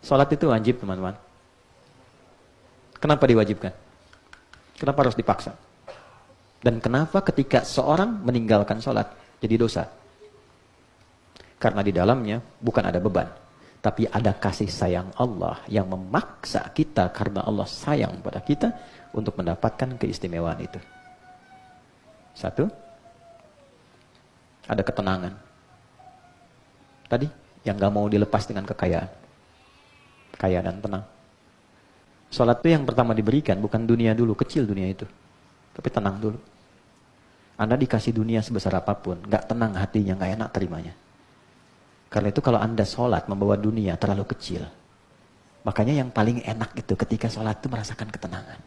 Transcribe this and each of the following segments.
Sholat itu wajib, teman-teman. Kenapa diwajibkan? Kenapa harus dipaksa? Dan kenapa ketika seorang meninggalkan sholat jadi dosa? Karena di dalamnya bukan ada beban, tapi ada kasih sayang Allah yang memaksa kita karena Allah sayang pada kita untuk mendapatkan keistimewaan itu. Satu, ada ketenangan. Tadi, yang gak mau dilepas dengan kekayaan. Kaya dan tenang. Sholat itu yang pertama diberikan, bukan dunia dulu, kecil dunia itu. Tapi tenang dulu. Anda dikasih dunia sebesar apapun, gak tenang hatinya, gak enak terimanya. Karena itu kalau Anda sholat membawa dunia terlalu kecil. Makanya yang paling enak itu ketika sholat itu merasakan ketenangan.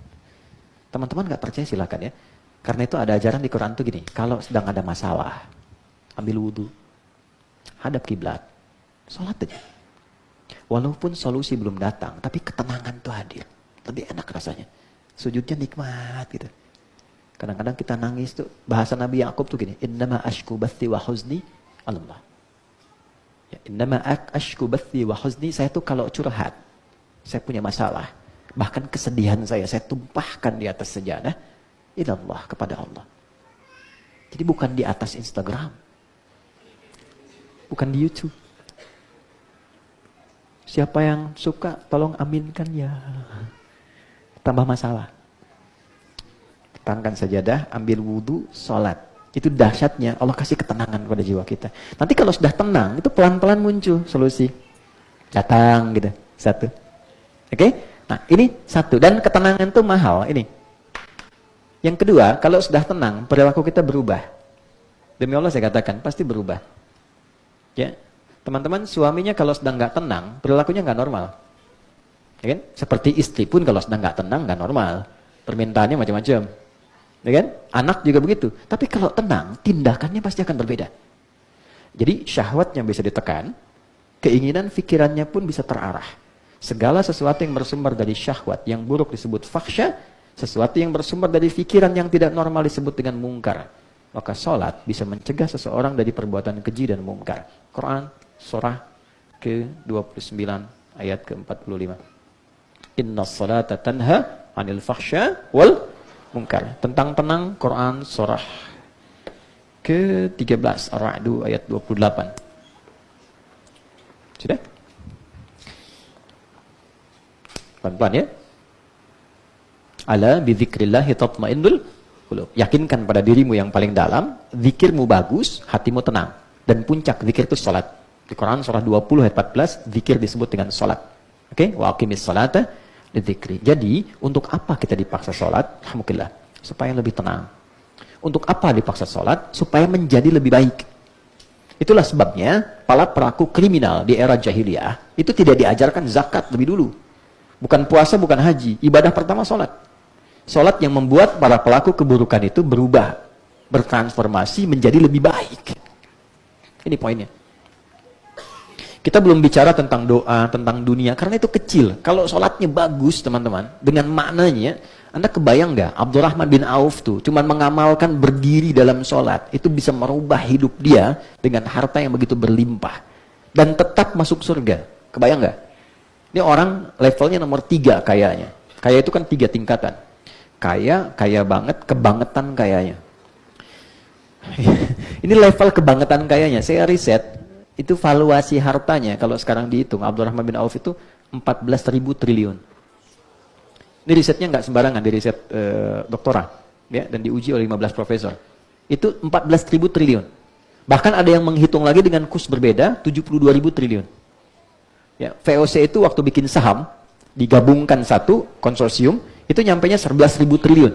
Teman-teman gak percaya silakan ya. Karena itu ada ajaran di Quran tuh gini, kalau sedang ada masalah, ambil wudhu, hadap kiblat, sholat aja. Walaupun solusi belum datang, tapi ketenangan tuh hadir. Lebih enak rasanya. Sujudnya nikmat gitu. Kadang-kadang kita nangis tuh, bahasa Nabi Ya'qub tuh gini, innama ashku bathi wa huzni Allah. Ya, innama ashku bathi wa huzni, saya tuh kalau curhat, saya punya masalah, bahkan kesedihan saya tumpahkan di atas sejadah, ilallah, kepada Allah. Jadi bukan di atas Instagram, bukan di YouTube. Siapa yang suka, tolong aminkan ya. Tambah masalah. Tangkan sajadah, ambil wudhu, sholat. Itu dahsyatnya, Allah kasih ketenangan pada jiwa kita. Nanti kalau sudah tenang, itu pelan-pelan muncul solusi. Datang gitu, satu. Oke? Nah ini satu, dan ketenangan itu mahal, ini. Yang kedua, kalau sudah tenang, perilaku kita berubah. Demi Allah saya katakan, pasti berubah. Ya, teman-teman, suaminya kalau sedang nggak tenang, perilakunya nggak normal. Ya kan? Seperti istri pun kalau sedang nggak tenang, nggak normal. Permintaannya macam-macam. Ya kan? Anak juga begitu. Tapi kalau tenang, tindakannya pasti akan berbeda. Jadi syahwatnya bisa ditekan, keinginan pikirannya pun bisa terarah. Segala sesuatu yang bersumber dari syahwat yang buruk disebut fakhsya, sesuatu yang bersumber dari pikiran yang tidak normal disebut dengan mungkar. Maka sholat bisa mencegah seseorang dari perbuatan keji dan mungkar. Quran surah ke-29 ayat ke-45. Inna sholata tanha anil fakhsya wal munkar. Tentang tenang, Quran surah ke-13 Ar-Ra'd ayat 28. Sudah? Pelan-pelan ya. Ala bidzikrillahi tatmainnul qulub. Yakinkan pada dirimu yang paling dalam, zikirmu bagus, hatimu tenang. Dan puncak zikir itu salat. Di Quran surah 20 ayat 14, zikir disebut dengan salat. Oke? Wa aqimis salata lidzikri. Jadi, untuk apa kita dipaksa salat? Alhamdulillah, supaya lebih tenang. Untuk apa dipaksa salat? Supaya menjadi lebih baik. Itulah sebabnya para pelaku kriminal di era jahiliyah itu tidak diajarkan zakat lebih dulu. Bukan puasa, bukan haji. Ibadah pertama salat. Salat yang membuat para pelaku keburukan itu berubah, bertransformasi menjadi lebih baik. Ini poinnya. Kita belum bicara tentang doa, tentang dunia, karena itu kecil. Kalau sholatnya bagus, teman-teman, dengan maknanya, Anda kebayang nggak? Abdurrahman bin Auf tuh, cuman mengamalkan berdiri dalam sholat, itu bisa merubah hidup dia dengan harta yang begitu berlimpah. Dan tetap masuk surga. Kebayang nggak? Ini orang levelnya nomor 3 kayaknya. Kaya itu kan 3 tingkatan. Kaya banget, kebangetan kayanya. Ini level kebangetan kayanya. Saya riset, itu valuasi hartanya kalau sekarang dihitung Abdurrahman bin Auf itu 14.000 triliun. Ini risetnya nggak sembarangan, di riset doktoral ya, dan diuji oleh 15 profesor. Itu 14.000 triliun. Bahkan ada yang menghitung lagi dengan kurs berbeda, 72.000 triliun. Ya, VOC itu waktu bikin saham digabungkan satu konsorsium itu nyampainya 11.000 triliun.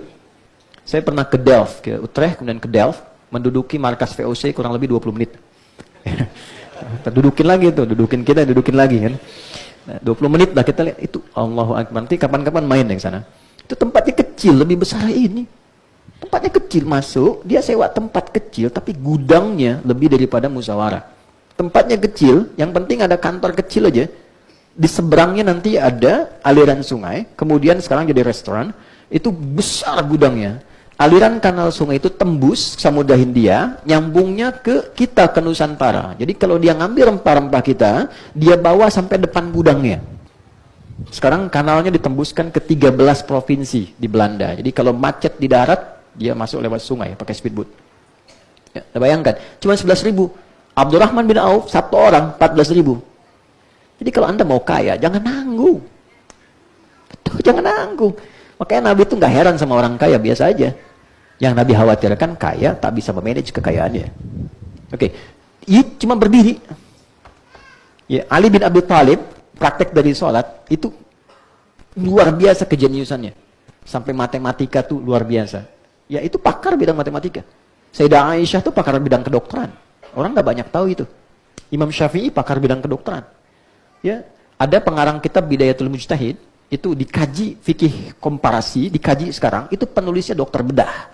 Saya pernah ke Delft, ke Utrecht, kemudian ke Delft, menduduki markas VOC kurang lebih 20 menit. Dudukin lagi tuh, dudukin lagi kan. Nah, 20 menit lah kita lihat itu, Allahu Akbar. Nanti kapan-kapan main yang sana. Itu tempatnya kecil, lebih besar ini. Tempatnya kecil, masuk, dia sewa tempat kecil tapi gudangnya lebih daripada musyawarah. Tempatnya kecil, yang penting ada kantor kecil aja. Di seberangnya nanti ada aliran sungai, kemudian sekarang jadi restoran. Itu besar gudangnya. Aliran kanal sungai itu tembus Samudra Hindia, nyambungnya ke kita, ke Nusantara. Jadi kalau dia ngambil rempah-rempah kita, dia bawa sampai depan gudangnya. Sekarang kanalnya ditembuskan ke 13 provinsi di Belanda. Jadi kalau macet di darat, dia masuk lewat sungai pakai speedboat. Ya, bayangkan, cuma 11.000. Abdurrahman bin Auf, satu orang 14.000. Jadi kalau Anda mau kaya, jangan nanggung. Betul, jangan nanggung. Makanya Nabi itu nggak heran sama orang kaya, biasa aja. Yang Nabi khawatirkan kaya tak bisa memanage kekayaannya. Oke, ini cuma berdiri. Ya, Ali bin Abi Thalib praktek dari sholat itu luar biasa kejeniusannya. Sampai matematika tuh luar biasa. Ya itu pakar bidang matematika. Sayyidah Aisyah tuh pakar bidang kedokteran. Orang nggak banyak tahu itu. Imam Syafi'i pakar bidang kedokteran. Ya, ada pengarang kitab Bidayatul Mujtahid itu dikaji fikih komparasi, dikaji sekarang itu penulisnya dokter bedah.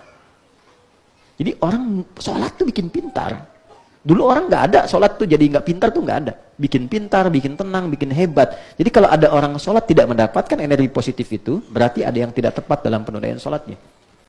Jadi orang sholat tuh bikin pintar. Dulu orang nggak ada sholat tuh jadi nggak pintar tuh nggak ada. Bikin pintar, bikin tenang, bikin hebat. Jadi kalau ada orang sholat tidak mendapatkan energi positif itu, berarti ada yang tidak tepat dalam penunaian sholatnya.